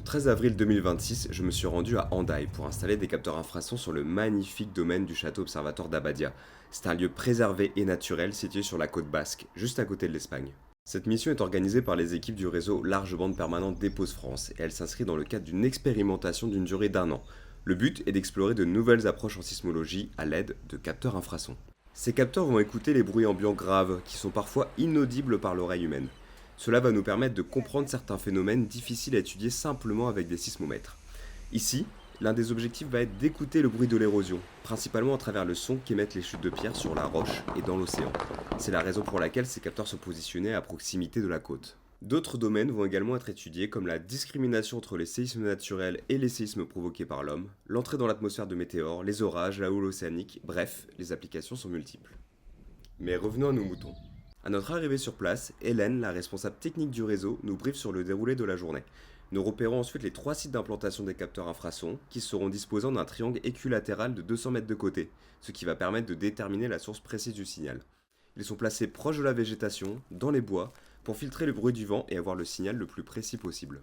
13 avril 2026, je me suis rendu à Hendaye pour installer des capteurs infrasons sur le magnifique domaine du château observatoire d'Abadia. C'est un lieu préservé et naturel situé sur la côte basque, juste à côté de l'Espagne. Cette mission est organisée par les équipes du réseau Large Bande Permanente d'Epos France et elle s'inscrit dans le cadre d'une expérimentation d'une durée d'un an. Le but est d'explorer de nouvelles approches en sismologie à l'aide de capteurs infrasons. Ces capteurs vont écouter les bruits ambiants graves qui sont parfois inaudibles par l'oreille humaine. Cela va nous permettre de comprendre certains phénomènes difficiles à étudier simplement avec des sismomètres. Ici, l'un des objectifs va être d'écouter le bruit de l'érosion, principalement à travers le son qu'émettent les chutes de pierre sur la roche et dans l'océan. C'est la raison pour laquelle ces capteurs sont positionnés à proximité de la côte. D'autres domaines vont également être étudiés comme la discrimination entre les séismes naturels et les séismes provoqués par l'homme, l'entrée dans l'atmosphère de météores, les orages, la houle océanique, bref, les applications sont multiples. Mais revenons à nos moutons. À notre arrivée sur place, Hélène, la responsable technique du réseau, nous briefe sur le déroulé de la journée. Nous repérons ensuite les 3 sites d'implantation des capteurs infrasons qui seront disposés en un triangle équilatéral de 200 mètres de côté, ce qui va permettre de déterminer la source précise du signal. Ils sont placés proches de la végétation, dans les bois, pour filtrer le bruit du vent et avoir le signal le plus précis possible.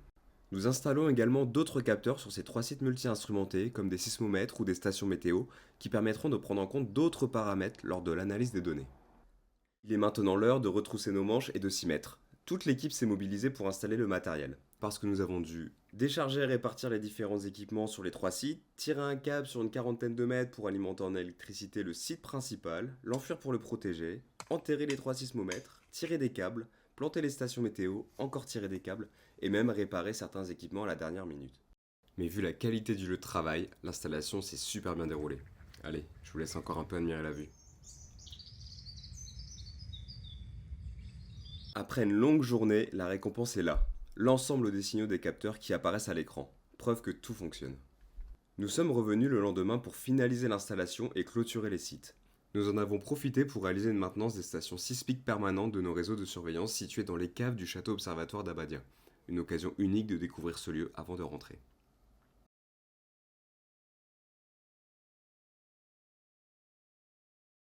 Nous installons également d'autres capteurs sur ces 3 sites multi-instrumentés, comme des sismomètres ou des stations météo, qui permettront de prendre en compte d'autres paramètres lors de l'analyse des données. Il est maintenant l'heure de retrousser nos manches et de s'y mettre. Toute l'équipe s'est mobilisée pour installer le matériel, parce que nous avons dû décharger et répartir les différents équipements sur les 3 sites, tirer un câble sur une quarantaine de mètres pour alimenter en électricité le site principal, l'enfuir pour le protéger, enterrer les 3 sismomètres, tirer des câbles, planter les stations météo, encore tirer des câbles, et même réparer certains équipements à la dernière minute. Mais vu la qualité du lieu de travail, l'installation s'est super bien déroulée. Allez, je vous laisse encore un peu admirer la vue. Après une longue journée, la récompense est là. L'ensemble des signaux des capteurs qui apparaissent à l'écran. Preuve que tout fonctionne. Nous sommes revenus le lendemain pour finaliser l'installation et clôturer les sites. Nous en avons profité pour réaliser une maintenance des stations sismiques permanentes de nos réseaux de surveillance situés dans les caves du château observatoire d'Abadia. Une occasion unique de découvrir ce lieu avant de rentrer.